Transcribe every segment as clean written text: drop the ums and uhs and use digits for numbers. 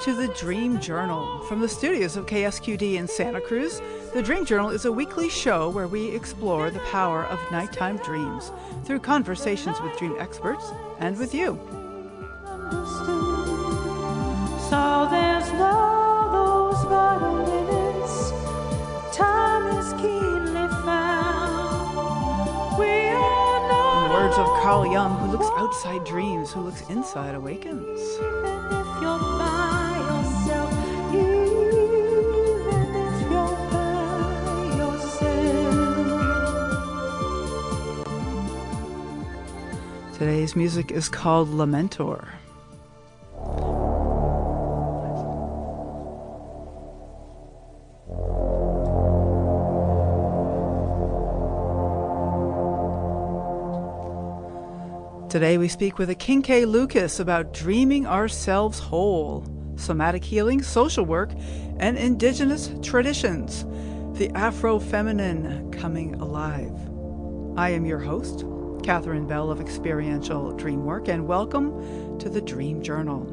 to the Dream Journal. From the studios of KSQD in Santa Cruz, the Dream Journal is a weekly show where we explore the power of nighttime dreams through conversations with dream experts and with you. So there's no those vital minutes. Time is keenly found. We are not. In the words of Carl Jung, who looks outside dreams, who looks inside awakens. You're by yourself, even if you're by yourself. Today's music is called Lamentor. Today we speak with Akinke Lucas about dreaming ourselves whole, somatic healing, social work, and indigenous traditions, the Afro-feminine coming alive. I am your host, Catherine Bell of Experiential Dreamwork, and welcome to the Dream Journal.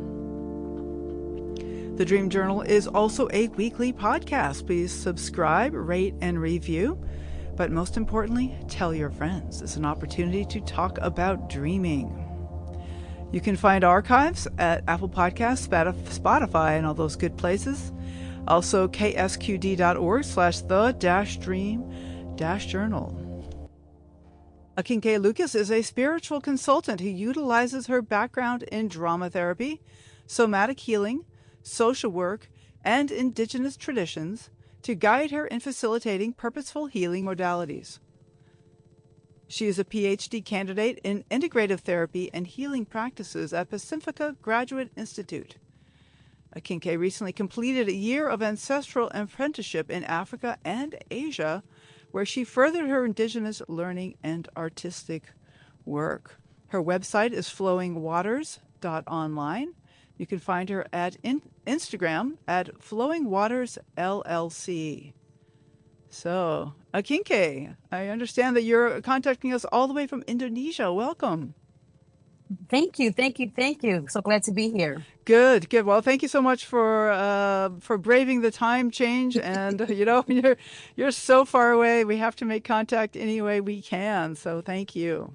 The Dream Journal is also a weekly podcast. Please subscribe, rate, and review. But most importantly, tell your friends. It's an opportunity to talk about dreaming. You can find archives at Apple Podcasts, Spotify, and all those good places. Also, ksqd.org/the-dream-journal. Akinke Lucas is a spiritual consultant who utilizes her background in drama therapy, somatic healing, social work, and indigenous traditions to guide her in facilitating purposeful healing modalities. She is a Ph.D. candidate in Integrative therapy and healing practices at Pacifica Graduate Institute. Akinke recently completed a year of ancestral apprenticeship in Africa and Asia, where she furthered her indigenous learning and artistic work. Her website is flowingwaters.online. You can find her at Instagram at Flowing Waters LLC. So, Akinke, I understand that you're contacting us all the way from Indonesia. Welcome. Thank you. So glad to be here. Good. Well, thank you so much for braving the time change. And you're so far away. We have to make contact any way we can. So thank you.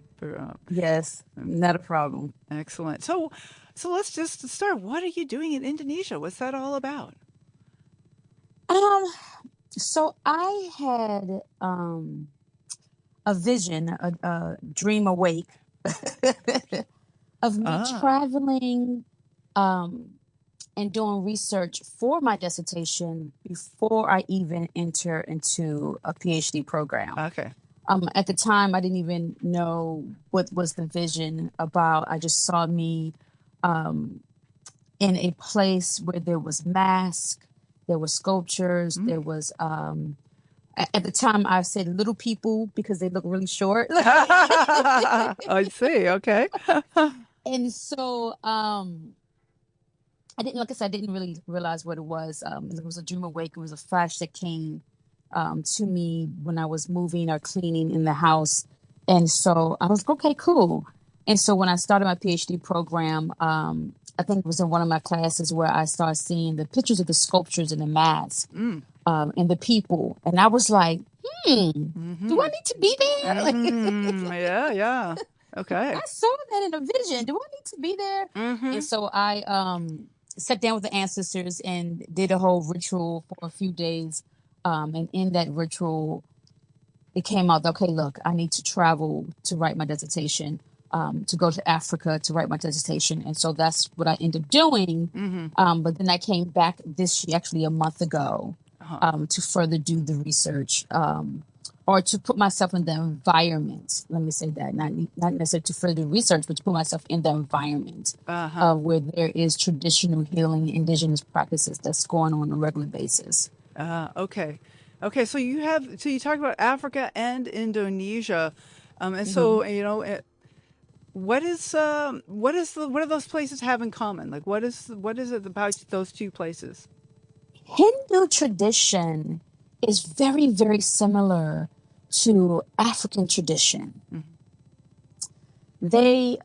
Yes, not a problem. Excellent. So let's just start. What are you doing in Indonesia? What's that all about? So I had a vision, a dream awake of me traveling and doing research for my dissertation before I even enter into a PhD program. Okay. At the time, I didn't even know what was the vision about. I just saw me in a place where there was masks, there were sculptures, there was, at the time I said little people because they look really short. I see. Okay. And so I didn't really realize what it was. It was a dream awake. It was a flash that came to me when I was moving or cleaning in the house. And so I was okay, cool. And so when I started my PhD program, I think it was in one of my classes where I started seeing the pictures of the sculptures and the masks and the people. And I was like, do I need to be there? Yeah. Okay. I saw that in a vision. Do I need to be there? And so I sat down with the ancestors and did a whole ritual for a few days. And in that ritual, it came out, okay, look, I need to travel to write my dissertation. To go to Africa to write my dissertation. And so that's what I ended up doing. But then I came back actually a month ago, to further do the research, or to put myself in the environment. Let me say that, not necessarily to further research, but to put myself in the environment where there is traditional healing, indigenous practices that's going on a regular basis. Okay. So you talk about Africa and Indonesia. And so, what are those places have in common? Like, what is it about those two places? Hindu tradition is very, very similar to African tradition. their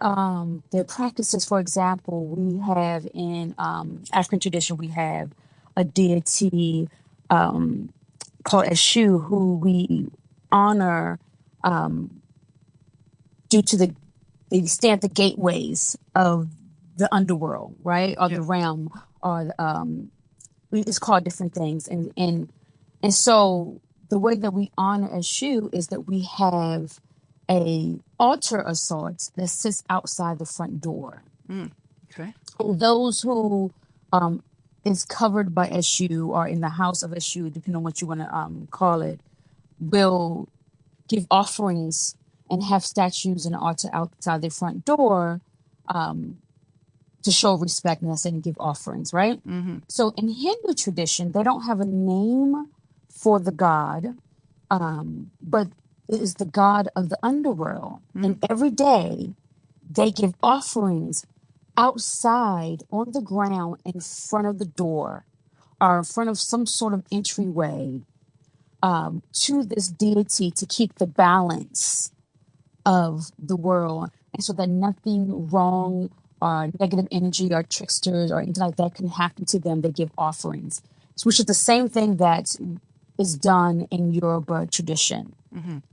practices, for example, we have in African tradition, we have a deity called Eshu, who we honor due to they stand at the gateways of the underworld, right? Or Yeah. the realm, or it's called different things. And so the way that we honor Eshu is that we have a altar of sorts that sits outside the front door. Okay. Those who is covered by Eshu or in the house of Eshu, depending on what you want to call it, will give offerings and have statues and altar outside their front door to show respect and give offerings, right? So in Hindu tradition, they don't have a name for the god, but it is the god of the underworld. And every day they give offerings outside on the ground in front of the door or in front of some sort of entryway to this deity to keep the balance of the world, and so that nothing wrong or negative energy or tricksters or anything like that can happen to them. They give offerings, which is the same thing that is done in Yoruba tradition,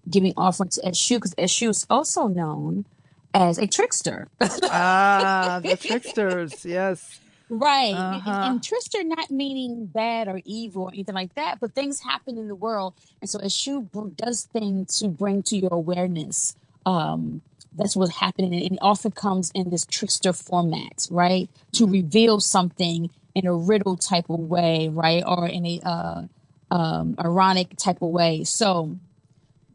giving offerings to Eshu, because Eshu is also known as a trickster. The tricksters, yes. Right. And trickster not meaning bad or evil or anything like that, but things happen in the world. And so Eshu does things to bring to your awareness. That's what's happening. And it often comes in this trickster format, right? To reveal something in a riddle type of way, right? Or in a ironic type of way. So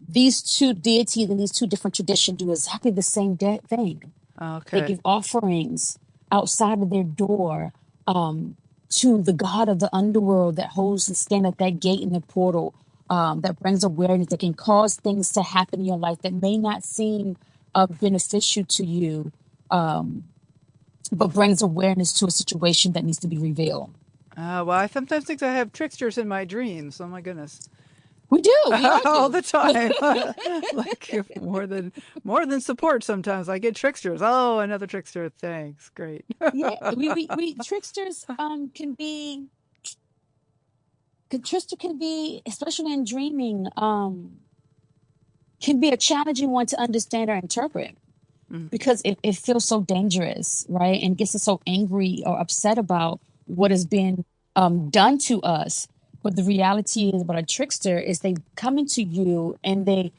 these two deities and these two different traditions do exactly the same thing. Okay. They give offerings outside of their door to the god of the underworld that holds and stand at that gate in the portal, that brings awareness, that can cause things to happen in your life that may not seem beneficial to you, but brings awareness to a situation that needs to be revealed. Well, I sometimes think I have tricksters in my dreams. Oh my goodness. We do. We all All do. the time. Like more than support sometimes. I get tricksters. Oh, another trickster. Thanks. Great. Yeah, we tricksters trickster can be, especially in dreaming, can be a challenging one to understand or interpret because it feels so dangerous, right? And gets us so angry or upset about what has been done to us. But the reality is about a trickster is they come into you and they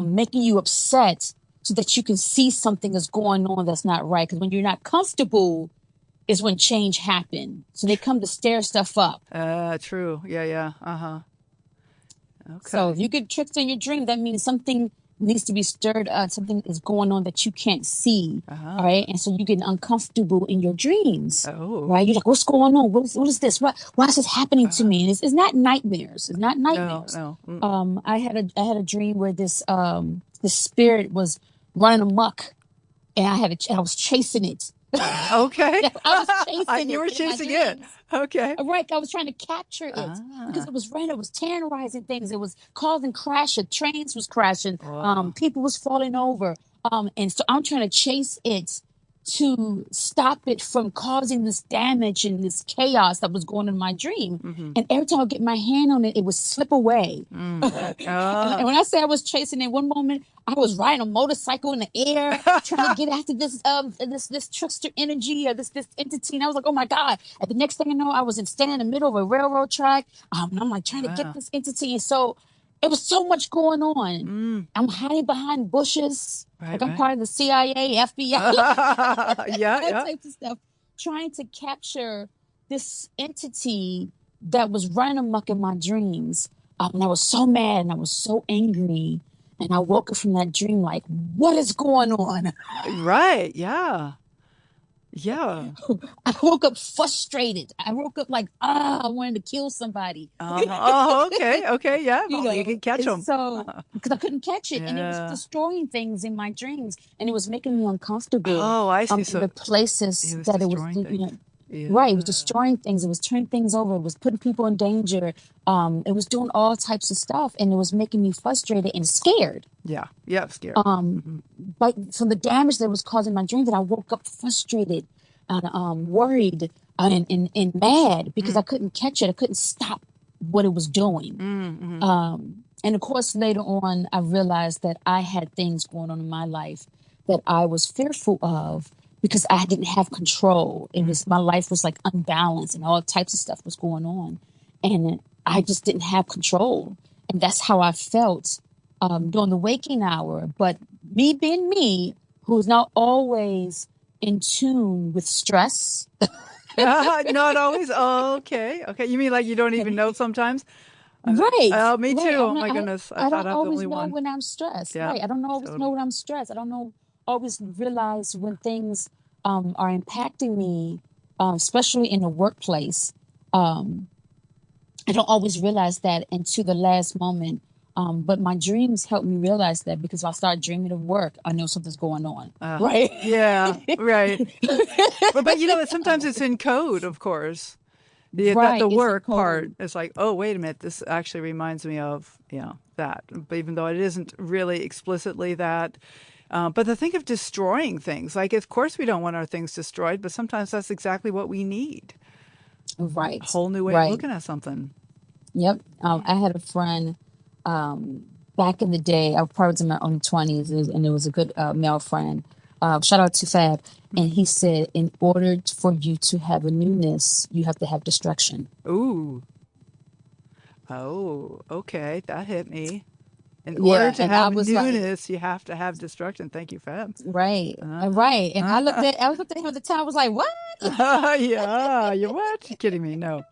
making you upset so that you can see something is going on that's not right. Because when you're not comfortable is when change happens. So they come to stir stuff up. True. Yeah. Okay. So if you get tricked in your dream, that means something needs to be stirred up. Something is going on that you can't see. All right. And so you get uncomfortable in your dreams. Right. You're like, what's going on? What is this? Why is this happening to me? And it's not nightmares. It's not nightmares. No. I had a dream where this spirit was running amok and I was chasing it. Okay. I was chasing it. You were chasing it. Okay. Right. I was trying to capture it because it was red. It was terrorizing things. It was causing crashes. Trains was crashing. People was falling over. And so I'm trying to chase it to stop it from causing this damage and this chaos that was going on in my dream. And every time I get my hand on it, it would slip away. And when I say I was chasing it, one moment I was riding a motorcycle in the air, trying to get after this trickster energy or this entity. And I was like, oh my God. And the next thing I know, I was standing in the middle of a railroad track. And I'm like trying to get this entity. And so it was so much going on. I'm hiding behind bushes. Like I'm part of the CIA, FBI. That type of stuff. Trying to capture this entity that was running amok in my dreams. And I was so mad and I was so angry. And I woke up from that dream like, what is going on? Right. Yeah. Yeah. I woke up frustrated. I woke up like, I wanted to kill somebody. Okay. Yeah. You can catch them. So, because I couldn't catch it. And it was destroying things in my dreams. And it was making me uncomfortable. Oh, I see. So the places that it was, Right. It was Yeah. destroying things. It was turning things over. It was putting people in danger. It was doing all types of stuff, and it was making me frustrated and scared. Yeah. Yeah. Scared. Hmm. But from the damage that was causing my dream, that I woke up frustrated and worried and mad because I couldn't catch it. I couldn't stop what it was doing. And of course, later on, I realized that I had things going on in my life that I was fearful of because I didn't have control. It was my life was like unbalanced and all types of stuff was going on, and I just didn't have control. And that's how I felt during the waking hour. But me being me, who's not always in tune with stress. Not always. Oh, okay. Okay. You mean like you don't even know sometimes? I'm like, Right, oh, me right. too. Oh my goodness. I I thought don't I was the always only know one. when I'm stressed. Yeah. Right. I don't always know Totally. when I'm stressed. I don't know always realize when things are impacting me, especially in the workplace. Um, I don't always realize that until the last moment. But my dreams help me realize that because if I start dreaming of work, I know something's going on. Right. Yeah. Right. But you know, sometimes it's in code, of course. The Right. It's in work part code. is like, oh, wait a minute, this actually reminds me of, that. But even though it isn't really explicitly that. But the thing of destroying things, like, of course we don't want our things destroyed, but sometimes that's exactly what we need. A Right. whole new way of Right. looking at something. Yep. I had a friend back in the day. I was probably in my early 20s, and it was a good male friend. Shout out to Fab. And he said, in order for you to have a newness, you have to have destruction. Ooh. Oh, okay. That hit me. In order Yeah. to And I have was like, newness, you have to have destruction. Thank you, Fab. right, Uh-huh. right. And I looked at him at the time. I was like, what? Yeah. You what? You kidding me? No.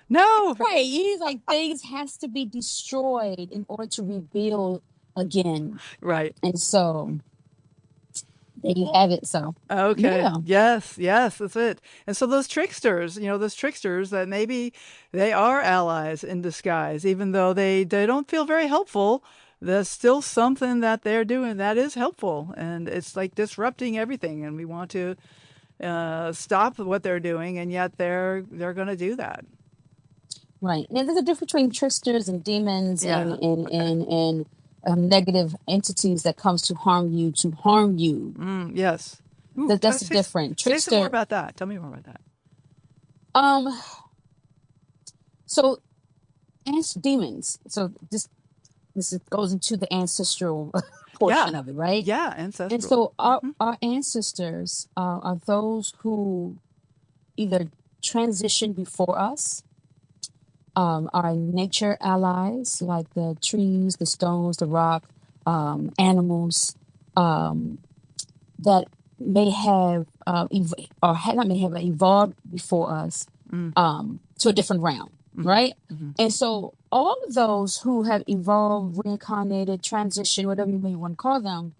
No. Right. He's like, things has to be destroyed in order to rebuild again. Right. And so there you have it. So Okay. yeah. Yes, yes, that's it. And so those tricksters that maybe they are allies in disguise, even though they don't feel very helpful, there's still something that they're doing that is helpful. And it's like disrupting everything. And we want to stop what they're doing, and yet they're going to do that. Right. And there's a difference between tricksters and demons Yeah. Okay. and negative entities that comes to harm you to harm you. Yes. Ooh, That's different. say some more Trickster. about that. Tell me more about that. Um. So, demons. So goes into the ancestral portion Yeah. of it, right? Yeah. And Ancestral. so our ancestors are those who either transitioned before us, our nature allies like the trees, the stones, the rock, animals that may have not may have evolved before us to a different realm, right? And so all of those who have evolved, reincarnated, transitioned, whatever you may want to call them,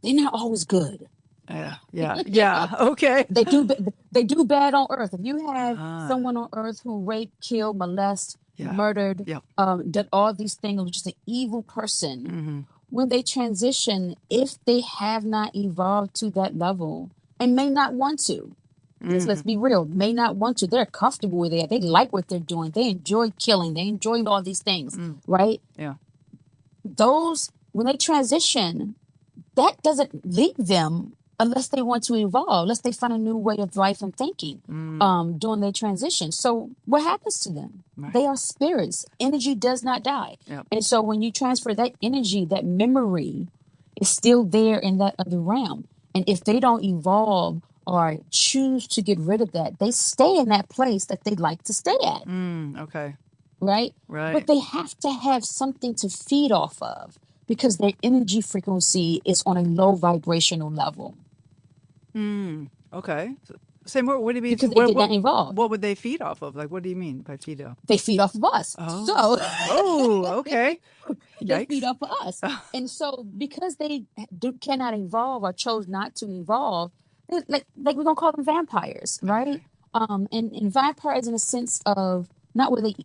they're not always good. Yeah. Yeah. Yeah. Okay. They do bad on earth. If you have Ah. someone on earth who raped, killed, molested, Yeah. murdered, Yep. did all these things, was just an evil person. When they transition, if they have not evolved to that level and may not want to, let's be real, may not want to. They're comfortable with it. They like what they're doing. They enjoy killing. They enjoy all these things, right? Yeah. Those when they transition, that doesn't leave them unless they want to evolve, unless they find a new way of life and thinking during their transition. So what happens to them? Right. They are spirits. Energy does not die. Yep. And so when you transfer that energy, that memory is still there in that other realm. And if they don't evolve or choose to get rid of that, they stay in that place that they like to stay at. Okay. Right? Right. But they have to have something to feed off of because their energy frequency is on a low vibrational level. Okay. Say more. What do you mean? Because it did not evolve. What would they feed off of? Like, what do you mean by feed off? They feed off of us. Oh. So Oh, okay. they Yikes. feed off of us. And so because they cannot evolve or chose not to evolve, like we're going to call them vampires, right? And vampires in a sense of not where they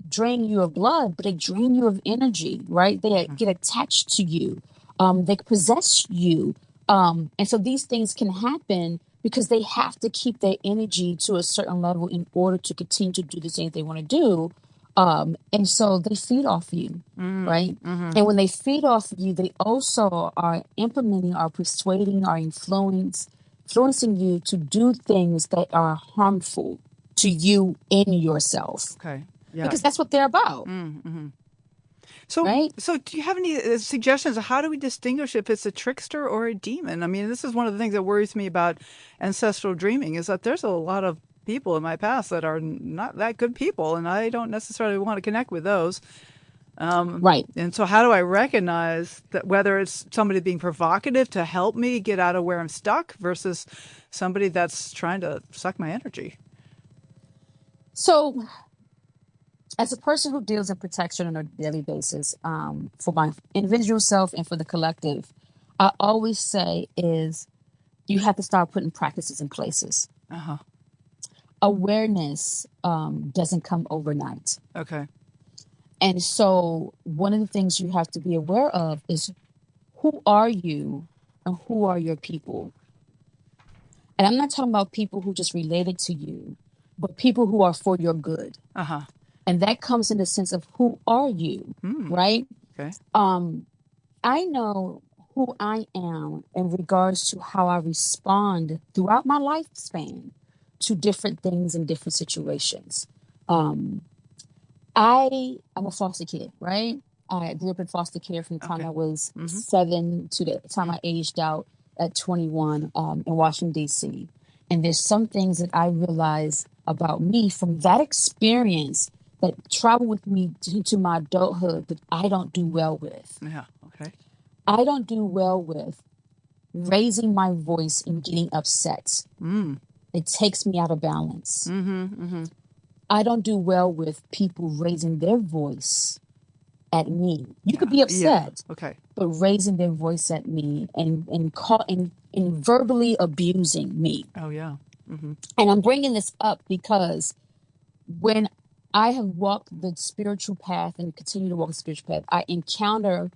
drain you of blood, but they drain you of energy, right? They get attached to you. They possess you. And so these things can happen because they have to keep their energy to a certain level in order to continue to do the things they want to do. And so they feed off you, right? And when they feed off you, they also are implementing, are persuading, are influencing you to do things that are harmful to you in yourself. Okay. Yeah. Because that's what they're about. So, Right? so do you have any suggestions of how do we distinguish if it's a trickster or a demon? I mean, this is one of the things that worries me about ancestral dreaming is that there's a lot of people in my past that are not that good people, and I don't necessarily want to connect with those. Right. And so how do I recognize that whether it's somebody being provocative to help me get out of where I'm stuck versus somebody that's trying to suck my energy? So, as a person who deals in protection on a daily basis, for my individual self and for the collective, I always say is you have to start putting practices in places. Uh-huh. Awareness doesn't come overnight. Okay. And so one of the things you have to be aware of is who are you and who are your people? And I'm not talking about people who just related to you, but people who are for your good. Uh-huh. And that comes in the sense of who are you, right? Okay. I know who I am in regards to how I respond throughout my lifespan to different things in different situations. I'm a foster kid, right? I grew up in foster care from the time Okay. I was 7 to the time I aged out at 21 in Washington, D.C. And there's some things that I realized about me from that experience that travel with me into my adulthood that I don't do well with. Yeah. Okay. I don't do well with raising my voice and getting upset. It takes me out of balance. I don't do well with people raising their voice at me. You could be upset, Okay. but raising their voice at me and verbally abusing me. Oh, yeah. And I'm bringing this up because when I have walked the spiritual path and continue to walk the spiritual path, I encounter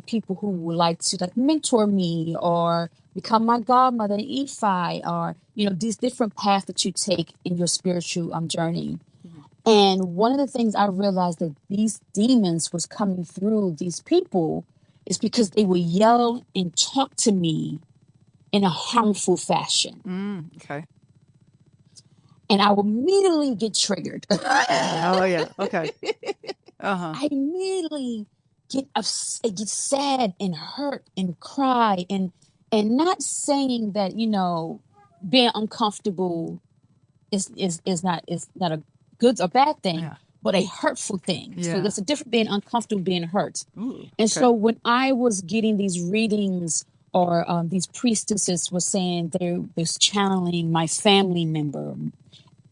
people who would like to mentor me or become my godmother in EFI or, these different paths that you take in your spiritual journey. And one of the things I realized that these demons was coming through these people is because they would yell and talk to me in a harmful fashion. Okay. And I would immediately get triggered. Oh, yeah. Okay. Uh-huh. I immediately get upset, get sad and hurt and cry and not saying that, being uncomfortable is not a good or bad thing, but a hurtful thing. Yeah. So there's a difference being uncomfortable, being hurt. Ooh, And so when I was getting these readings or these priestesses were saying they're channeling my family member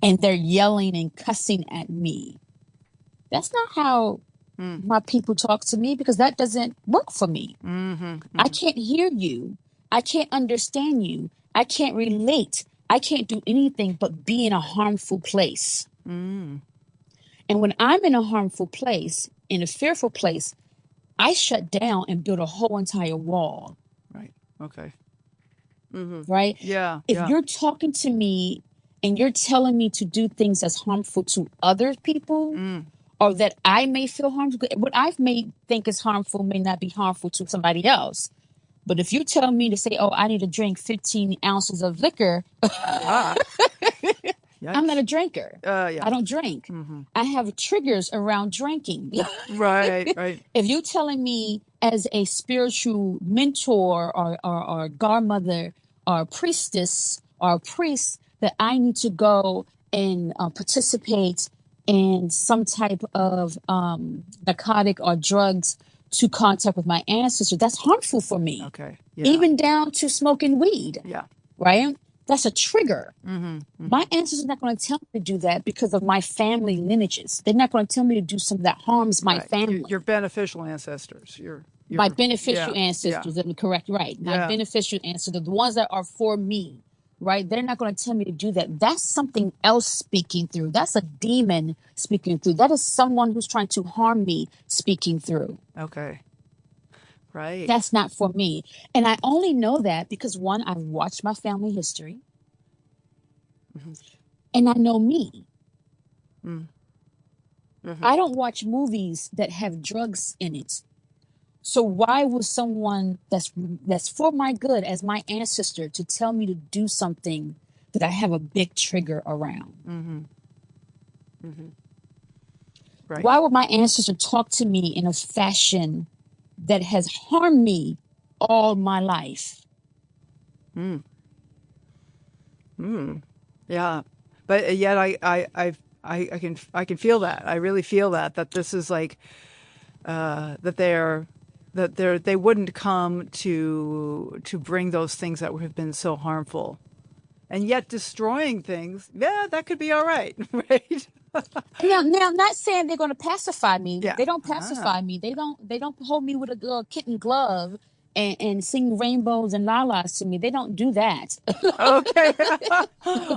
and they're yelling and cussing at me, that's not how my people talk to me because that doesn't work for me. I can't hear you. I can't understand you. I can't relate. I can't do anything but be in a harmful place. And when I'm in a harmful place, in a fearful place, I shut down and build a whole entire wall. Right. Okay. Right? Yeah. If you're talking to me and you're telling me to do things that's harmful to other people or that I may feel harmful, what I may think is harmful may not be harmful to somebody else. But if you tell me to say, oh, I need to drink 15 ounces of liquor, I'm not a drinker. I don't drink. I have triggers around drinking. Right. If you're telling me as a spiritual mentor or godmother or priestess or priest that I need to go and participate in some type of narcotic or drugs to contact with my ancestors, that's harmful for me. Okay. Yeah. Even down to smoking weed. Yeah. Right? That's a trigger. My ancestors are not going to tell me to do that because of my family lineages. They're not going to tell me to do something that harms my family. Your beneficial ancestors. My beneficial ancestors, that are correct, right? My beneficial ancestors, the ones that are for me, right? They're not going to tell me to do that. That's something else speaking through. That's a demon speaking through. That is someone who's trying to harm me speaking through. Okay. Right. That's not for me. And I only know that because one, I've watched my family history. And I know me. Mm-hmm. I don't watch movies that have drugs in it. So why would someone that's for my good as my ancestor to tell me to do something that I have a big trigger around? Right. Why would my ancestor talk to me in a fashion that has harmed me all my life? Yeah, but yet I can feel that. I really feel that this is like they wouldn't come to bring those things that have been so harmful, and yet destroying things. Yeah, that could be all right, right? Now, I'm not saying they're going to pacify me. Yeah. They don't Ah. pacify me. They don't hold me with a little kitten glove and sing rainbows and lalas to me. They don't do that. Okay.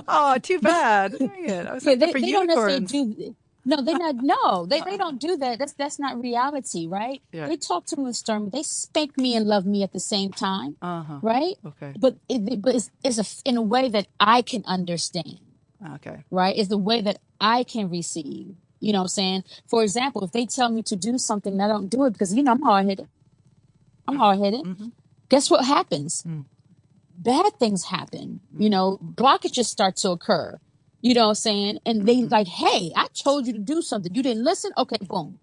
Oh, too But bad. Dang it. I was yeah, looking for they don't necessarily unicorns. do. No, they not. No, they don't do that. That's not reality, right? Yeah. They talk to me with stern. They spank me and love me at the same time, Uh-huh. right? Okay. But in a way that I can understand, Okay. right? It's the way that I can receive. You know what I'm saying? For example, if they tell me to do something, and I don't do it because I'm hard headed. I'm hard headed. Guess what happens? Bad things happen. Blockages start to occur. You know what I'm saying? And they like, hey, I told you to do something. You didn't listen? Okay, boom.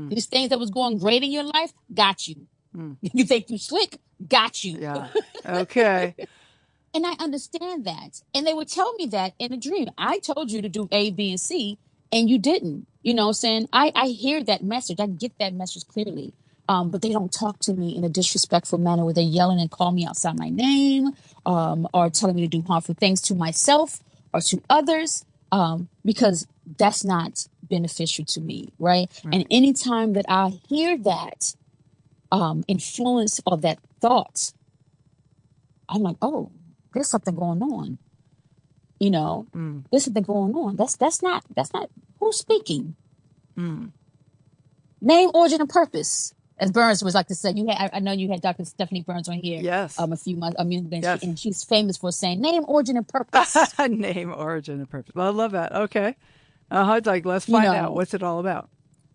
These things that was going great in your life, got you. You think you slick? Got you. Yeah. Okay. And I understand that. And they would tell me that in a dream. I told you to do A, B, and C, and you didn't. You know what I'm saying? I hear that message. I get that message clearly. But they don't talk to me in a disrespectful manner where they're yelling and call me outside my name, or telling me to do harmful things to myself or to others, because that's not beneficial to me, right? And anytime that I hear that influence or that thought, I'm like, oh, there's something going on. There's something going on. That's not who's speaking. Name, origin, and purpose. As Burns was like to say, I know you had Dr. Stephanie Burns on here. Yes. A few months. Yes. And she's famous for saying name, origin, and purpose. Name, origin, and purpose. Well, I love that. Okay. It's like, let's find out. What's it all about?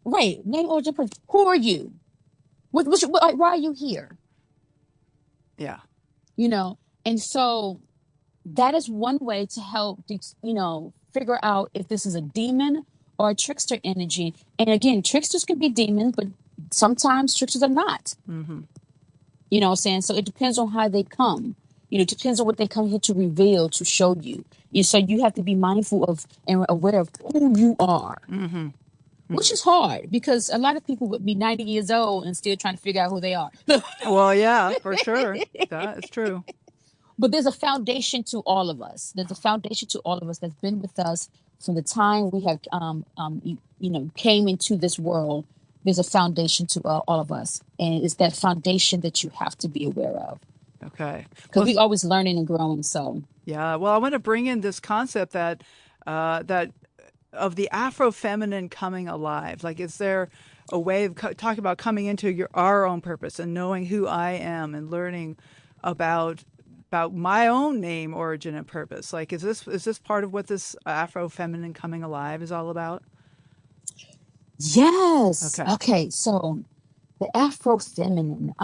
Right. Name, origin, purpose. Who are you? Why are you here? Yeah. And so that is one way to help, figure out if this is a demon or a trickster energy. And again, tricksters can be demons, but sometimes tricksters are not. You know what I'm saying? So it depends on how they come. It depends on what they come here to reveal, to show you. So you have to be mindful of and aware of who you are. Which is hard because a lot of people would be 90 years old and still trying to figure out who they are. Well, yeah, for sure. That is true. But there's a foundation to all of us. There's a foundation to all of us that's been with us from the time we have, came into this world. There's a foundation to all of us, and it's that foundation that you have to be aware of. Okay. Because we're always learning and growing. So yeah. Well, I want to bring in this concept that of the Afro-feminine coming alive. Like, is there a way of talking about coming into our own purpose and knowing who I am and learning about my own name, origin, and purpose? Like, is this part of what this Afro-feminine coming alive is all about? Yes. Okay. So the Afro-feminine,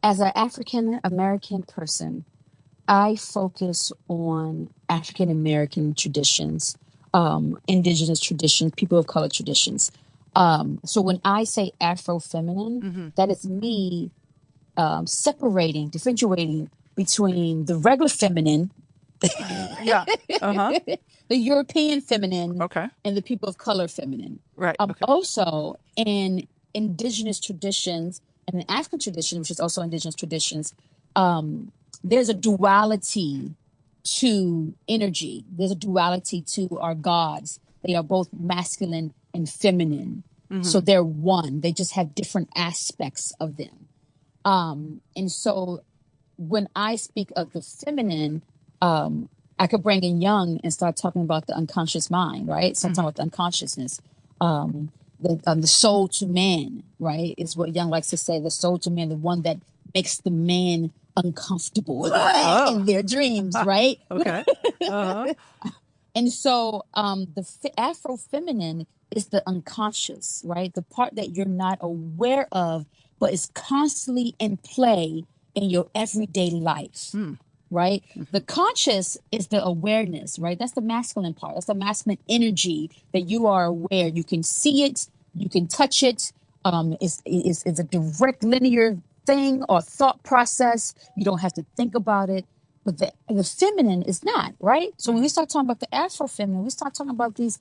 as an African American person, I focus on African American traditions, indigenous traditions, people of color traditions. So when I say Afro-feminine, that is me separating, differentiating between the regular feminine, Yeah. the European feminine, Okay. and the people of color feminine. Right. Okay. Also, in indigenous traditions and in African tradition, which is also indigenous traditions, there's a duality to energy. There's a duality to our gods. They are both masculine and feminine. So they're one. They just have different aspects of them. And so when I speak of the feminine, I could bring in Jung and start talking about the unconscious mind, right? So I'm talking about the unconsciousness. The soul to man, right, is what Jung likes to say. The soul to man, the one that makes the man uncomfortable Oh. in their dreams, right? Okay. Uh-huh. And so the Afro-feminine is the unconscious, right? The part that you're not aware of, but is constantly in play in your everyday life, right? The conscious is the awareness, right? That's the masculine part. That's the masculine energy that you are aware. You can see it, you can touch it. It's a direct linear thing or thought process. You don't have to think about it. But the feminine is not, right? So when we start talking about the Afro-feminine, we start talking about these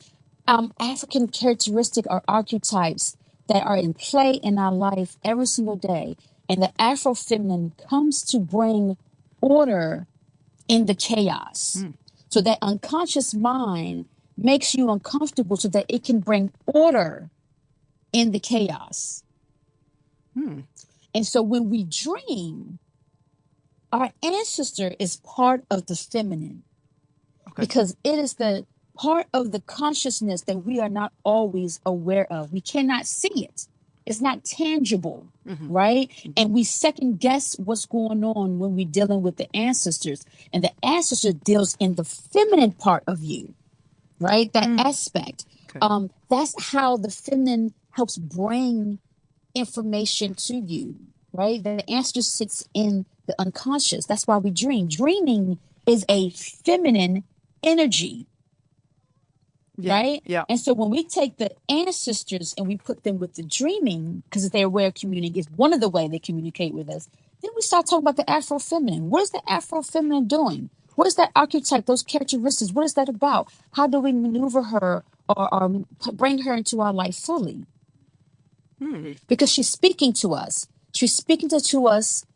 African characteristic or archetypes that are in play in our life every single day. And the Afro-feminine comes to bring order in the chaos. So that unconscious mind makes you uncomfortable so that it can bring order in the chaos. And so when we dream, our ancestor is part of the feminine because it is the part of the consciousness that we are not always aware of. We cannot see it. It's not tangible, right? And we second guess what's going on when we're dealing with the ancestors. And the ancestor deals in the feminine part of you, right? That aspect. Okay. That's how the feminine helps bring information to you, right? The answer sits in the unconscious. That's why we dream. Dreaming is a feminine energy, right? Yeah. And so when we take the ancestors and we put them with the dreaming, because they're aware of communicating, is one of the way they communicate with us, then we start talking about the Afro-feminine. What is the Afro-feminine doing? What is that archetype, those characteristics? What is that about? How do we maneuver her or bring her into our life fully? Because she's speaking to us. She's speaking to us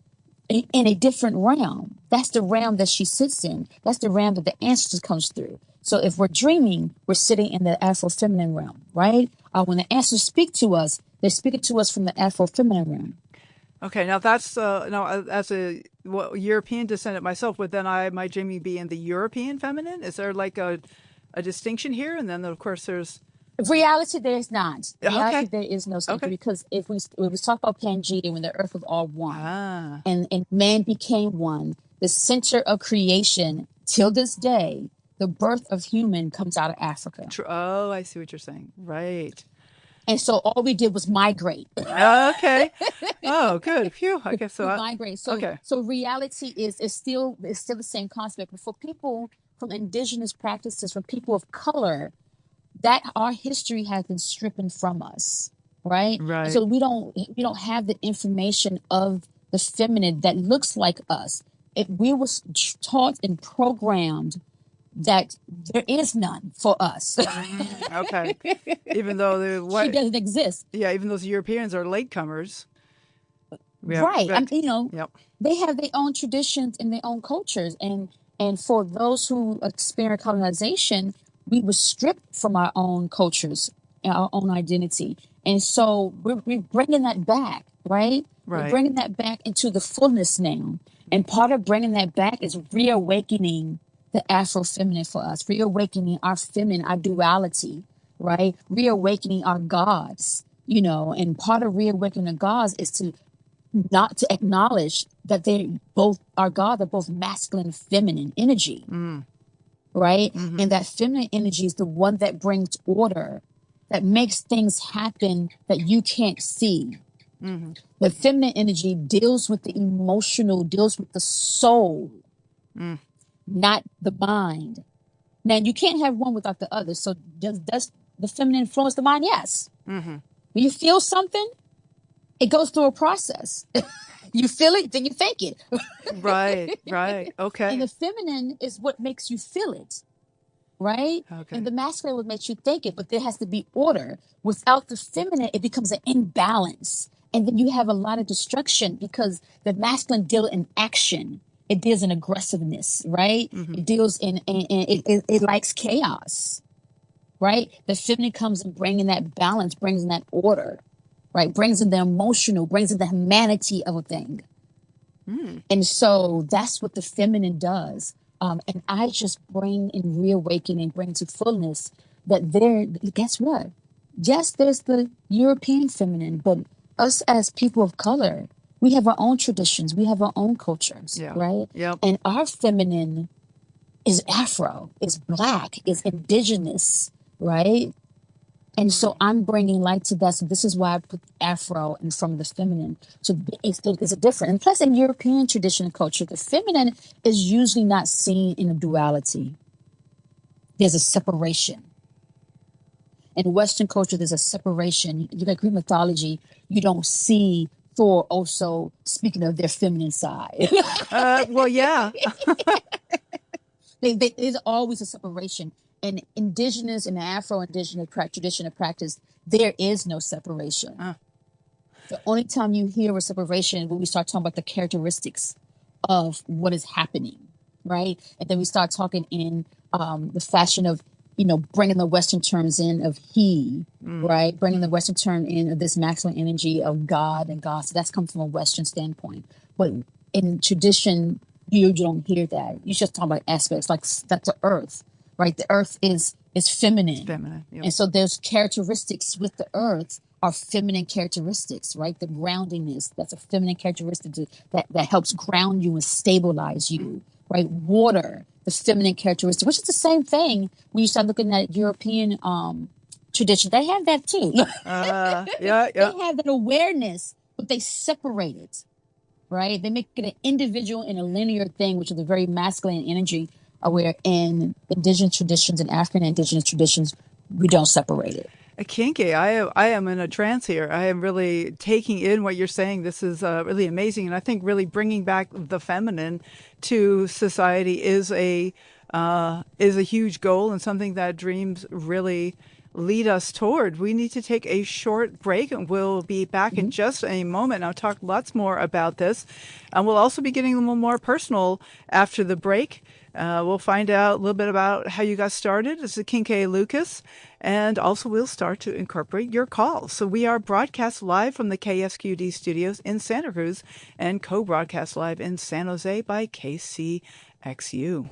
in a different realm. That's the realm that she sits in. That's the realm that the ancestors comes through. So if we're dreaming, we're sitting in the Afro-feminine realm, right? When the ancestors speak to us, they're speaking to us from the Afro-feminine realm. Okay. Now that's now as a European descendant myself, would then my dreaming be in the European feminine? Is there like a distinction here? And then of course there's Reality, there is not. Reality, okay. there is no secret Okay. because if we talk about Pangea, when the earth was all one Ah. and man became one, the center of creation till this day, the birth of human comes out of Africa. Oh, I see what you're saying. Right. And so all we did was migrate. Okay. Oh, good. Phew. I guess so. Migrate. So Okay. so reality is still the same concept. But for people from indigenous practices, from people of color, that our history has been stripped from us, right? Right. So we don't have the information of the feminine that looks like us. If we was taught and programmed that there is none for us. Okay. Even though She doesn't exist. Yeah, even those Europeans are latecomers. Yeah, Right. right. Yep. They have their own traditions and their own cultures. And for those who experience colonization, we were stripped from our own cultures and our own identity. And so we're bringing that back, right? We're Right. bringing that back into the fullness now. And part of bringing that back is reawakening the Afro-feminine for us, reawakening our feminine, our duality, right? Reawakening our gods, and part of reawakening the gods is to not to acknowledge that they both are God, they're both masculine and feminine energy, right? And that feminine energy is the one that brings order, that makes things happen that you can't see. The feminine energy deals with the emotional, deals with the soul, not the mind. Now, you can't have one without the other. So does the feminine influence the mind? Yes. When you feel something, it goes through a process. You feel it, then you think it. Right. Right. Okay. And the feminine is what makes you feel it, right? Okay. And the masculine what makes you think it, but there has to be order. Without the feminine, it becomes an imbalance. And then you have a lot of destruction because the masculine deals in action. It deals in aggressiveness, right? It deals in it likes chaos, right? The feminine comes in bringing that balance, brings in that order, right? Brings in the emotional, brings in the humanity of a thing. And so that's what the feminine does. And I just bring in reawakening, bring to fullness that guess what? Yes, there's the European feminine, but us as people of color, We have our own traditions. We have our own cultures, Yeah. right? Yep. And our feminine is Afro, is Black, is indigenous, right? And so I'm bringing light to that. So this is why I put Afro and from the feminine. So it's a different. And plus, in European tradition and culture, the feminine is usually not seen in a duality. There's a separation. In Western culture, there's a separation. You got Greek mythology. You don't see Thor also speaking of their feminine side. Well, yeah. There's always a separation. And indigenous and Afro-indigenous tradition and practice, there is no separation. The only time you hear a separation is when we start talking about the characteristics of what is happening, right? And then we start talking in the fashion of, bringing the Western terms in of he, right? Bringing the Western term in of this masculine energy of God and God. So that's come from a Western standpoint. But in tradition, you don't hear that. You just talk about aspects like that's the earth, right? The earth is feminine. Feminine. Yep. And so there's characteristics with the earth are feminine characteristics, right? The groundingness, that's a feminine characteristic that helps ground you and stabilize you, right? Water, the feminine characteristic, which is the same thing when you start looking at European tradition. They have that too. Yeah. They have that awareness, but they separate it, right? They make it an individual and a linear thing, which is a very masculine energy, where in indigenous traditions and African indigenous traditions, we don't separate it. Akinke, I am in a trance here. I am really taking in what you're saying. This is really amazing, and I think really bringing back the feminine to society is a huge goal and something that dreams really lead us toward. We need to take a short break, and we'll be back in just a moment. I'll talk lots more about this, and we'll also be getting a little more personal after the break. We'll find out a little bit about how you got started as Akinke Lucas, and also we'll start to incorporate your calls. So we are broadcast live from the KSQD studios in Santa Cruz and co-broadcast live in San Jose by KCXU.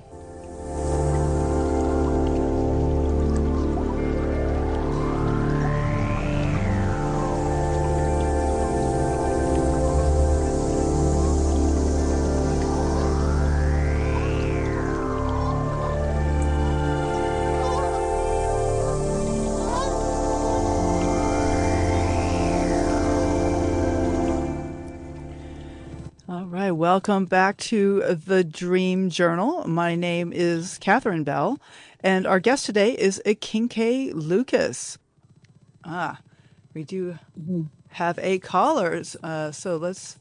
All right, welcome back to the Dream Journal. My name is Catherine Bell, and our guest today is Akinke Lucas. We do have a caller, so let's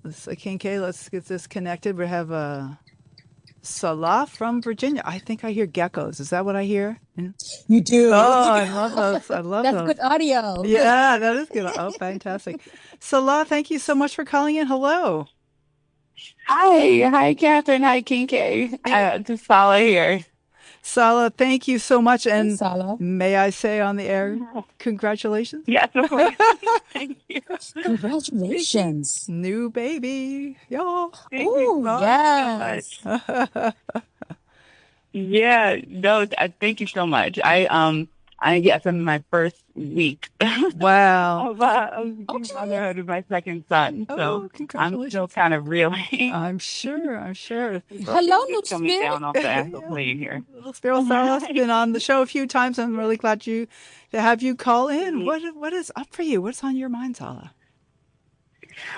Akinke, let's get this connected. We have Salah from Virginia. I think I hear geckos. Is that what I hear? You do. Oh, I love those. I love That's those. good audio. Yeah, that is good. Oh, fantastic. Salah, thank you so much for calling in. Hello. Hi, Catherine. Hi, Kinke. Just Paula here. Salah, thank you so much. And Salah. may I say on the air, congratulations. Yes, of course. Thank you. Congratulations. New baby. Y'all. Thank you so yes. much. Yeah, no, thank you so much. Yes, I'm in my first week Wow. of motherhood of my second son. Oh, So congratulations. I'm still kind of reeling. I'm sure. Hello, new coming spirit. down off the actual plane here. Little Sparrow Salah's been on the show a few times. I'm really glad to have you call in. What is up for you? What's on your mind, Salah?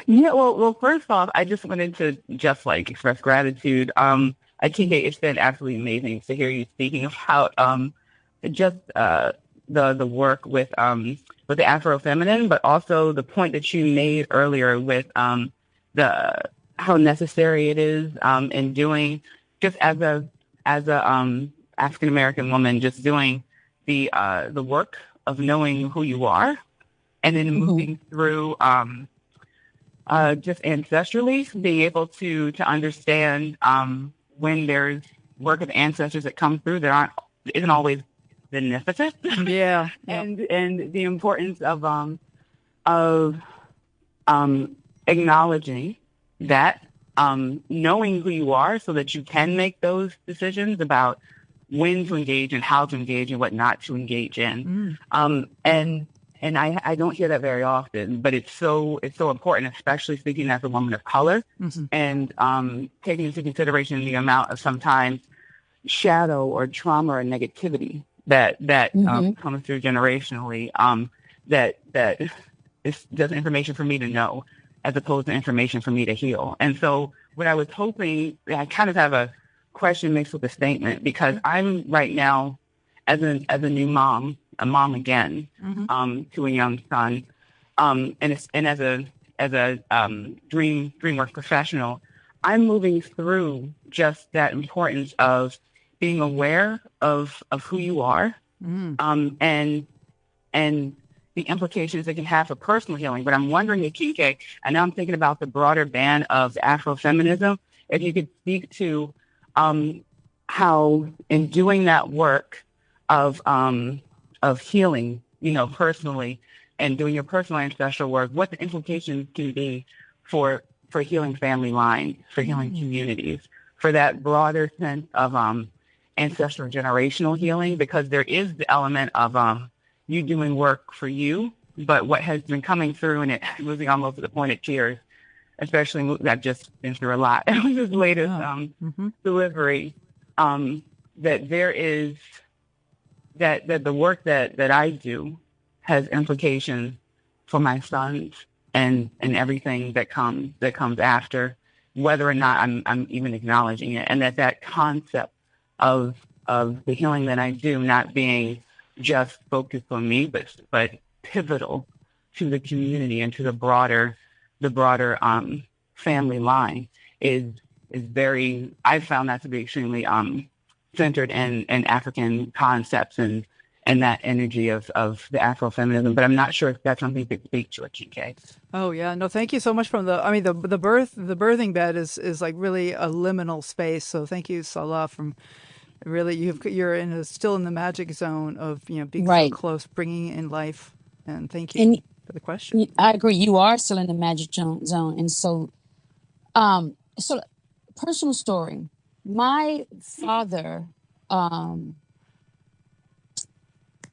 Yeah, well, first off, I just wanted to express gratitude. I think it's been absolutely amazing to hear you speaking about just the work with the Afro-feminine, but also the point that you made earlier with the how necessary it is in doing just as a African American woman, just doing the work of knowing who you are, and then moving through just ancestrally, being able to understand when there's work of ancestors that come through that isn't always beneficent. Yeah. and the importance of acknowledging that, knowing who you are so that you can make those decisions about when to engage and how to engage and what not to engage in. And And I don't hear that very often, but it's so important, especially speaking as a woman of color, and taking into consideration the amount of sometimes shadow or trauma or negativity that comes through generationally. That is just information for me to know, as opposed to information for me to heal. And so, what I was hoping, I kind of have a question mixed with a statement, because I'm right now, as a new mom, a mom again, to a young son, and as a Dreamwork professional, I'm moving through just that importance of being aware of who you are, and the implications it can have for personal healing. But I'm wondering, Akinke, I know I'm thinking about the broader band of Afrofeminism, if you could speak to how, in doing that work of healing, personally, and doing your personal ancestral work, what the implications can be for healing family lines, for healing communities, for that broader sense of ancestral generational healing, because there is the element of you doing work for you, but what has been coming through, and it moving almost to the point of tears, especially I've just been through a lot with this latest delivery, that there is that the work that I do has implications for my sons and everything that comes after, whether or not I'm even acknowledging it, and that concept of the healing that I do not being just focused on me, but pivotal to the community and to the broader family line is very. I found that to be extremely centered in African concepts and that energy of the Afrofeminism. But I'm not sure if that's something you could speak to, Akinke. Oh yeah, no, thank you so much. The birthing bed is like really a liminal space. So thank you, Salah, from really you're still in the magic zone of being so close, bringing in life. And thank you for the question. I agree. You are still in the magic zone, and so personal story. My father,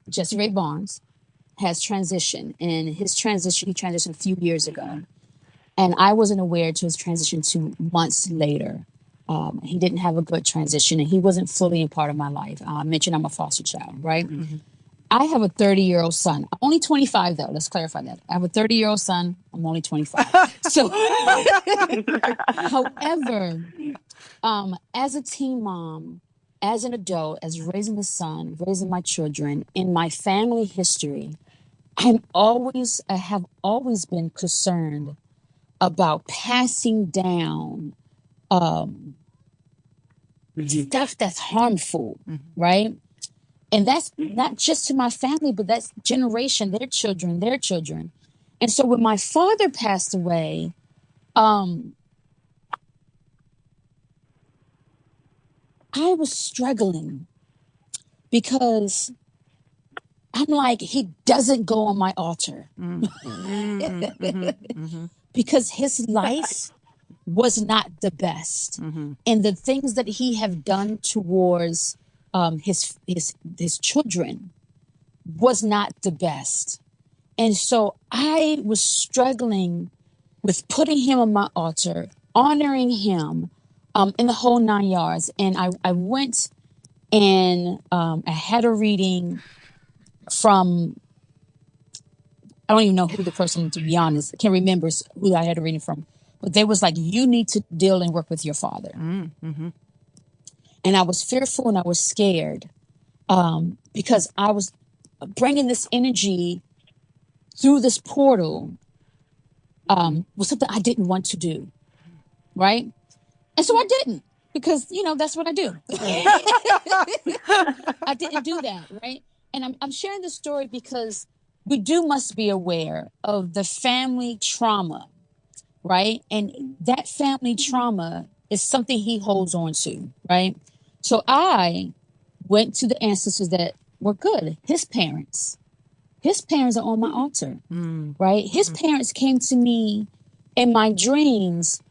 Jesse Ray Barnes, has transitioned, and he transitioned a few years ago, and I wasn't aware to his transition 2 months later. He didn't have a good transition, and he wasn't fully a part of my life. I mentioned I'm a foster child, right? I have a 30-year-old son. I'm only 25, though. Let's clarify that. I have a 30-year-old son. I'm only 25. So, however, as a teen mom, as an adult, as raising a son, raising my children, in my family history, I have always been concerned about passing down stuff that's harmful, right? And that's not just to my family, but that's generation, their children. And so when my father passed away, I was struggling because I'm like, he doesn't go on my altar. Because his life was not the best. And the things that he have done towards his children was not the best. And so I was struggling with putting him on my altar, honoring him in the whole 9 yards. And I went and I had a reading from, I don't even know who the person, to be honest, I can't remember who I had a reading from, but they was like, you need to deal and work with your father. And I was fearful and I was scared because I was bringing this energy through this portal was something I didn't want to do, right? And so I didn't, because, that's what I do. I didn't do that, right? And I'm sharing this story because we must be aware of the family trauma, right? And that family trauma is something he holds on to, right? So I went to the ancestors that were good. His parents are on my altar, right? His parents came to me in my dreams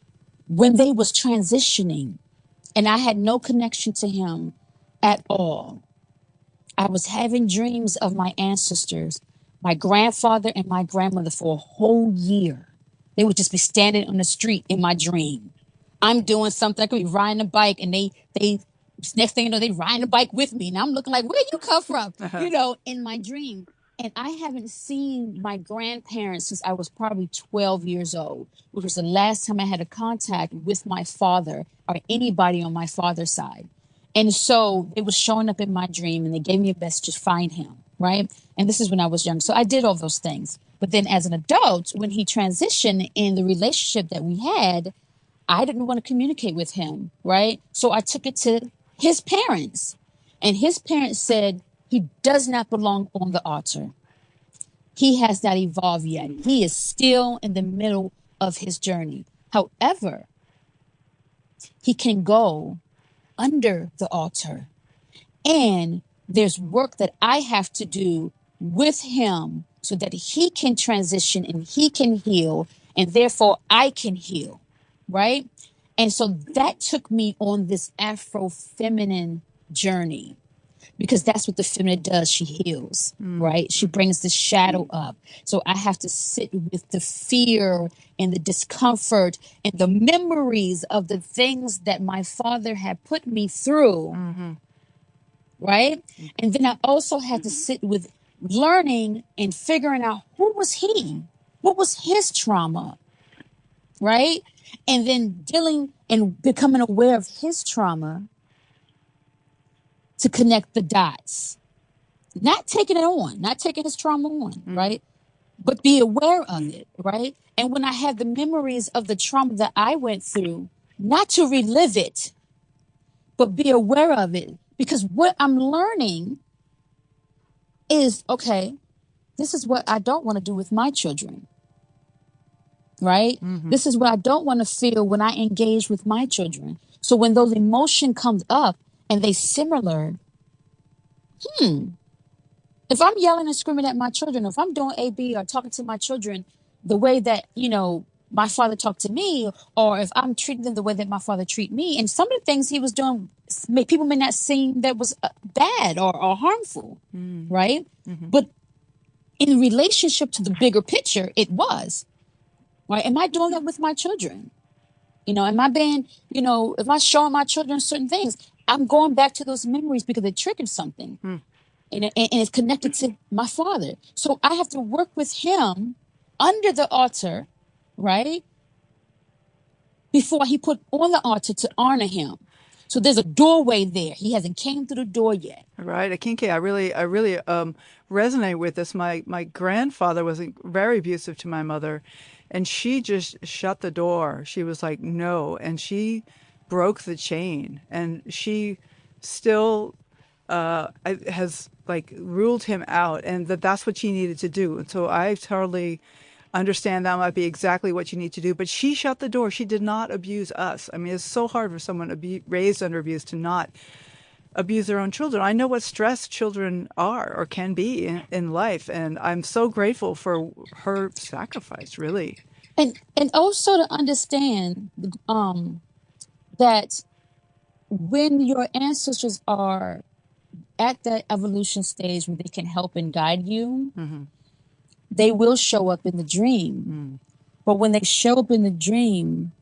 when they was transitioning, and I had no connection to him at all. I was having dreams of my ancestors my grandfather and my grandmother for a whole year. They would just be standing on the street in my dream. I'm doing something. I could be riding a bike, and they next thing you know, they riding a bike with me, and I'm looking like, where you come from? In my dream. And I haven't seen my grandparents since I was probably 12 years old, which was the last time I had a contact with my father or anybody on my father's side. And so it was showing up in my dream, and they gave me a message to find him, right? And this is when I was young. So I did all those things. But then as an adult, when he transitioned in the relationship that we had, I didn't want to communicate with him, right? So I took it to his parents. And his parents said, he does not belong on the altar. He has not evolved yet. He is still in the middle of his journey. However, he can go under the altar. And there's work that I have to do with him so that he can transition and he can heal, and therefore I can heal, right? And so that took me on this Afro-feminine journey, because that's what the feminine does. She heals, right? She brings the shadow up. So I have to sit with the fear and the discomfort and the memories of the things that my father had put me through, right? And then I also had to sit with learning and figuring out who was he? What was his trauma, right? And then dealing and becoming aware of his trauma to connect the dots. Not taking it on, not taking his trauma on, right? But be aware of it, right? And when I have the memories of the trauma that I went through, not to relive it, but be aware of it. Because what I'm learning is, okay, this is what I don't want to do with my children, right? This is what I don't want to feel when I engage with my children. So when those emotion comes up and they similar, if I'm yelling and screaming at my children, if I'm doing AB or talking to my children the way that, my father talked to me, or if I'm treating them the way that my father treated me, and some of the things he was doing, people may not seem that was bad or harmful, right? But in relationship to the bigger picture, it was, right? Am I doing that with my children? Am I being, if I showing my children certain things, I'm going back to those memories because it triggered something. And it's connected to my father. So I have to work with him under the altar, right? Before he put on the altar to honor him. So there's a doorway there. He hasn't came through the door yet. Right, Akinke, I really resonate with this. My grandfather was very abusive to my mother, and she just shut the door. She was like, no, and she broke the chain, and she still has ruled him out, and that's what she needed to do. And so I totally understand that might be exactly what you need to do. But she shut the door. She did not abuse us. I mean, it's so hard for someone raised under abuse to not abuse their own children. I know what stress children are or can be in life, and I'm so grateful for her sacrifice, really. And also to understand that when your ancestors are at that evolution stage where they can help and guide you, they will show up in the dream. But when they show up in the dream,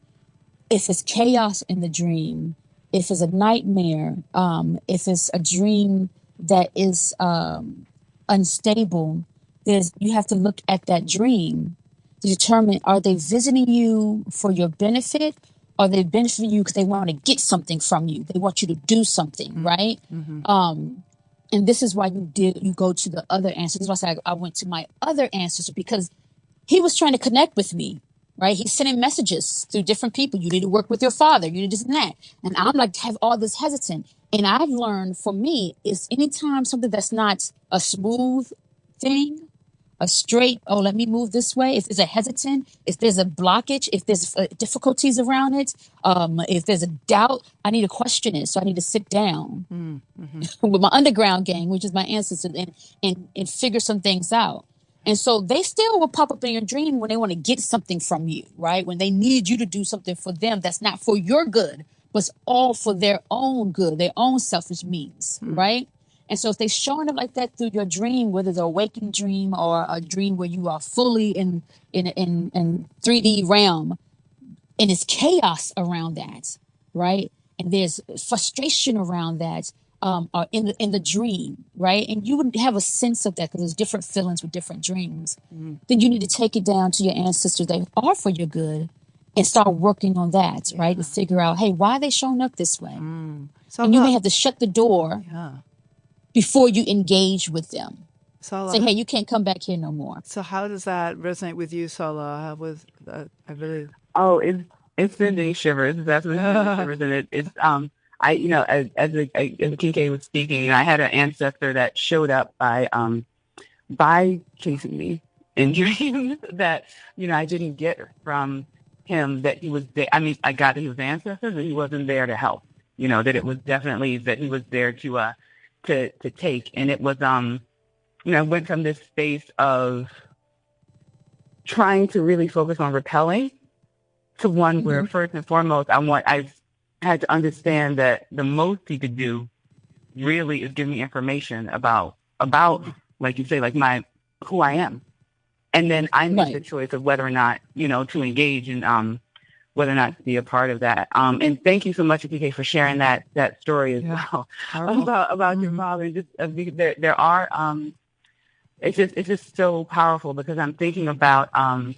if it's chaos in the dream, if it's a nightmare, if it's a dream that is unstable, you have to look at that dream to determine, are they visiting you for your benefit? Or they benefiting you because they want to get something from you? They want you to do something, right? And this is why you go to the other ancestors. That's why I went to my other ancestor, because he was trying to connect with me, right? He's sending messages through different people. You need to work with your father. You need this and that. And I'm have all this hesitant. And I've learned, for me, is anytime something that's not a smooth thing, a straight, let me move this way. If there's a hesitant, if there's a blockage, if there's difficulties around it, if there's a doubt, I need to question it. So I need to sit down with my underground gang, which is my ancestors, and figure some things out. And so they still will pop up in your dream when they want to get something from you, right? When they need you to do something for them that's not for your good, but it's all for their own good, their own selfish means, right? And so if they're showing up like that through your dream, whether it's a waking dream or a dream where you are fully in 3D realm, and it's chaos around that, right? And there's frustration around that, or in the dream, right? And you would have a sense of that because there's different feelings with different dreams. Then you need to take it down to your ancestors that are for your good, and start working on that, right? To figure out, hey, why are they showing up this way? So And you may have to shut the door yeah. before you engage with them. Salah, Say, hey, you can't come back here no more. so how does that resonate with you, Salah? With I really Oh, it's sending shivers. That's what sending shivers, and it's I as Kinke was speaking, I had an ancestor that showed up by chasing me in dreams that I didn't get from him, that he was there. I mean, I got that he was an ancestor, but he wasn't there to help. That it was definitely that he was there to take, and it was I went from this space of trying to really focus on repelling to one where first and foremost I had to understand that the most he could do really is give me information about like you say, like who I am. And then I make the choice of whether or not, to engage and whether or not to be a part of that. And thank you so much, PK, for sharing that story as well about your father. Just there are it's just so powerful because I'm thinking about I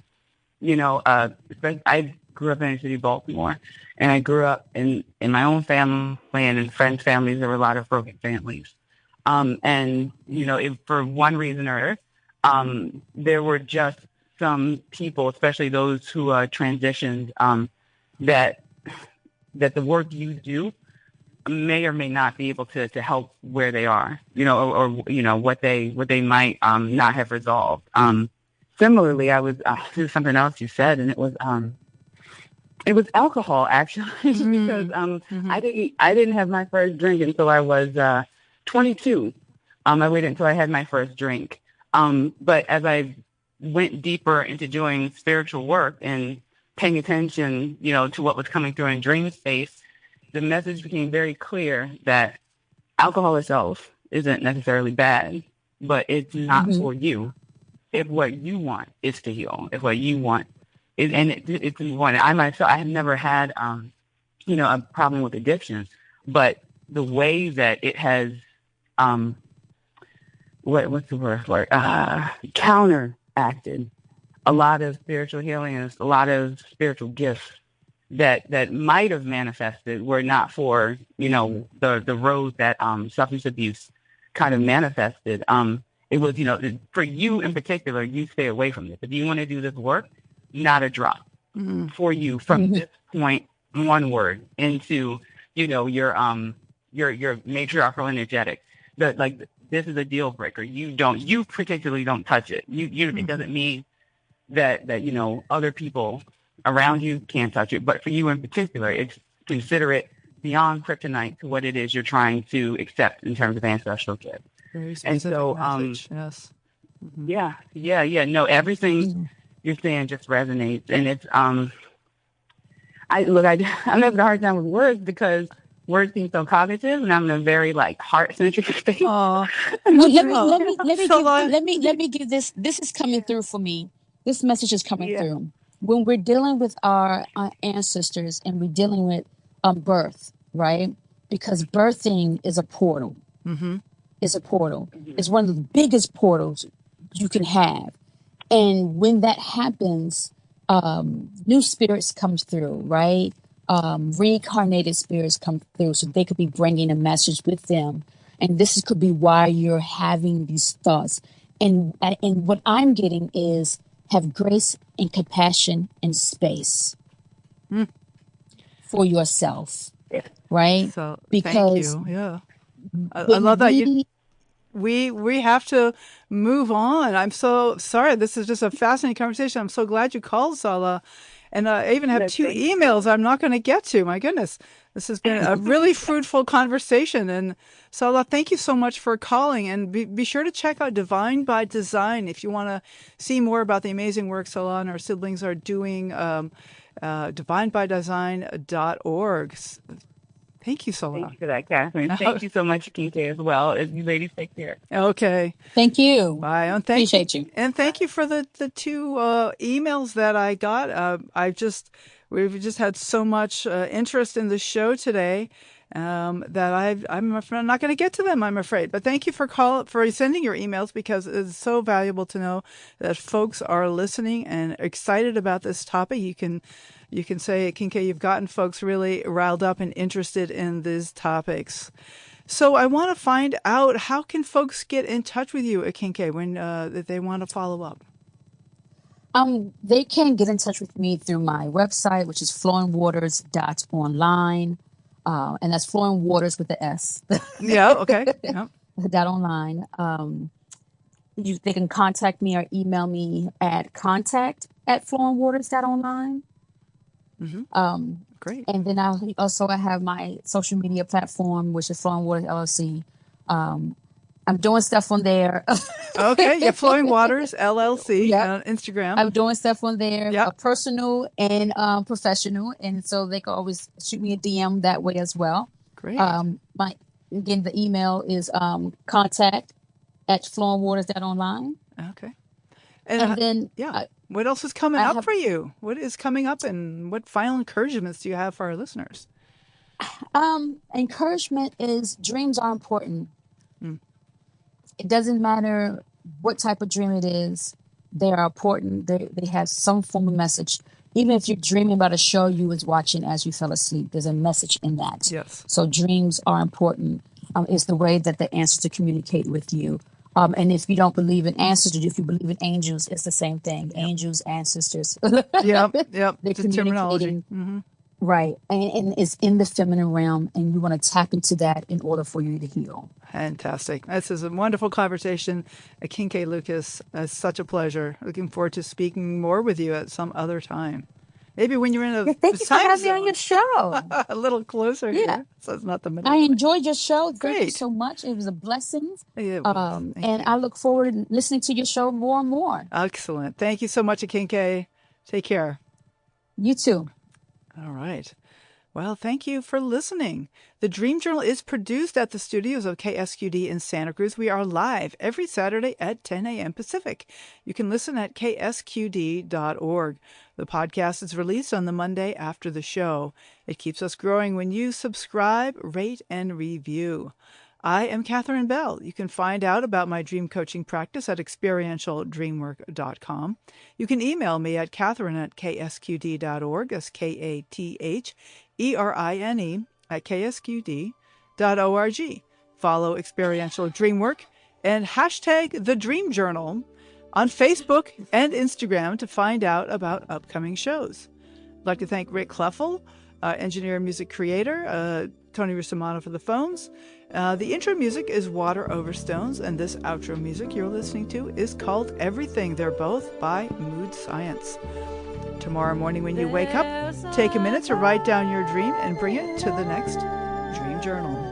grew up in the city of Baltimore, and I grew up in my own family and in friends' families. There were a lot of broken families. And, for one reason or other, there were just some people, especially those who transitioned, that the work you do may or may not be able to help where they are, or what they might not have resolved. Similarly, I was this is something else you said, and it was alcohol, actually, because I didn't have my first drink until I was 22. I waited until I had my first drink. But as I went deeper into doing spiritual work and paying attention, to what was coming through in dream space, the message became very clear that alcohol itself isn't necessarily bad, but it's not for you. If what you want is to heal, if what you want is, and it's important. I myself, I have never had, a problem with addiction, but the way that it has, what's the word for it? Counteracted a lot of spiritual healing and a lot of spiritual gifts that might have manifested were not for, the road that substance abuse kind of manifested. It was, for you in particular, you stay away from this. If you want to do this work, not a drop for you from this point onward into, your matriarchal energetic. This is a deal breaker. You particularly don't touch it. It doesn't mean that other people around you can't touch it, but for you in particular, it's consider it beyond kryptonite to what it is you're trying to accept in terms of ancestral gifts. very specific message. Yes. Yeah. No, everything you're saying just resonates, and it's I'm having a hard time with words because words seem so cognitive, and I'm in a very heart-centric space. Well, let me give this. This is coming through for me. This message is coming through when we're dealing with our ancestors and we're dealing with birth, right? Because birthing is a portal. It's a portal. It's one of the biggest portals you can have. And when that happens, new spirits come through, right? Reincarnated spirits come through, so they could be bringing a message with them. And this could be why you're having these thoughts. And what I'm getting is have grace and compassion and space for yourself, right? So because thank you. Yeah, I love that. We have to move on. I'm so sorry. This is just a fascinating conversation. I'm so glad you called, Salah. And I even have 2 emails I'm not going to get to. My goodness. This has been a really fruitful conversation. And Salah, thank you so much for calling. And be sure to check out Divine by Design if you want to see more about the amazing work Salah and our siblings are doing. Divinebydesign.org. Thank you, Thank Sola. you for that, Catherine. Thank you so much, Akinke, as well. You ladies take care. Okay. Thank you. Bye. And Appreciate you. And thank you for the two emails that I got. We've just had so much interest in the show today that I'm not going to get to them, I'm afraid. But thank you for sending your emails, because it's so valuable to know that folks are listening and excited about this topic. You can say, Akinke, you've gotten folks really riled up and interested in these topics. So I want to find out, how can folks get in touch with you, Akinke, when that they want to follow up? They can get in touch with me through my website, which is flowingwaters.online. And that's flowing waters with the S. Yeah, okay. Yeah. .online. They can contact me or email me at contact@flowingwaters.online. Great. And then I have my social media platform, which is Flowing Waters LLC. I'm doing stuff on there. Okay, yeah, Flowing Waters LLC Yep. on Instagram. I'm doing stuff on there, Yep. Personal and professional, and so they can always shoot me a DM that way as well. Great. The email is contact@flowingwaters.online. Okay. And then what else is coming up for you? What is coming up, and what final encouragements do you have for our listeners? Encouragement is dreams are important. It doesn't matter what type of dream it is. They are important. They have some form of message. Even if you're dreaming about a show you was watching as you fell asleep, there's a message in that. Yes. So dreams are important. It's the way that the ancestors communicate with you. And if you don't believe in ancestors, if you believe in angels, it's the same thing. Yep. Angels, ancestors. Yep. They're the terminology. Mm-hmm. Right. And it's in the feminine realm, and you want to tap into that in order for you to heal. Fantastic. This is a wonderful conversation. Akinke Lucas, it's such a pleasure. Looking forward to speaking more with you at some other time. Maybe when you're in a thank you for having me on your show. A little closer here. So it's not the middle. I enjoyed your show. Thank you Great. so much. It was a blessing. Thank you. I look forward to listening to your show more and more. Excellent. Thank you so much, Akinke. Take care. You too. All right. Well, thank you for listening. The Dream Journal is produced at the studios of KSQD in Santa Cruz. We are live every Saturday at 10 a.m. Pacific. You can listen at ksqd.org. The podcast is released on the Monday after the show. It keeps us growing when you subscribe, rate, and review. I am Catherine Bell. You can find out about my dream coaching practice at experientialdreamwork.com. You can email me at catherine@ksqd.org. That's KATHERINE@ksqd.org. Follow Experiential Dreamwork and hashtag The Dream Journal on Facebook and Instagram to find out about upcoming shows. I'd like to thank Rick Kleffel, engineer and music creator, Tony Rustamano for the phones. The intro music is Water Over Stones, and this outro music you're listening to is called Everything. They're both by Mood Science. Tomorrow morning when you wake up, take a minute to write down your dream and bring it to the next Dream Journal.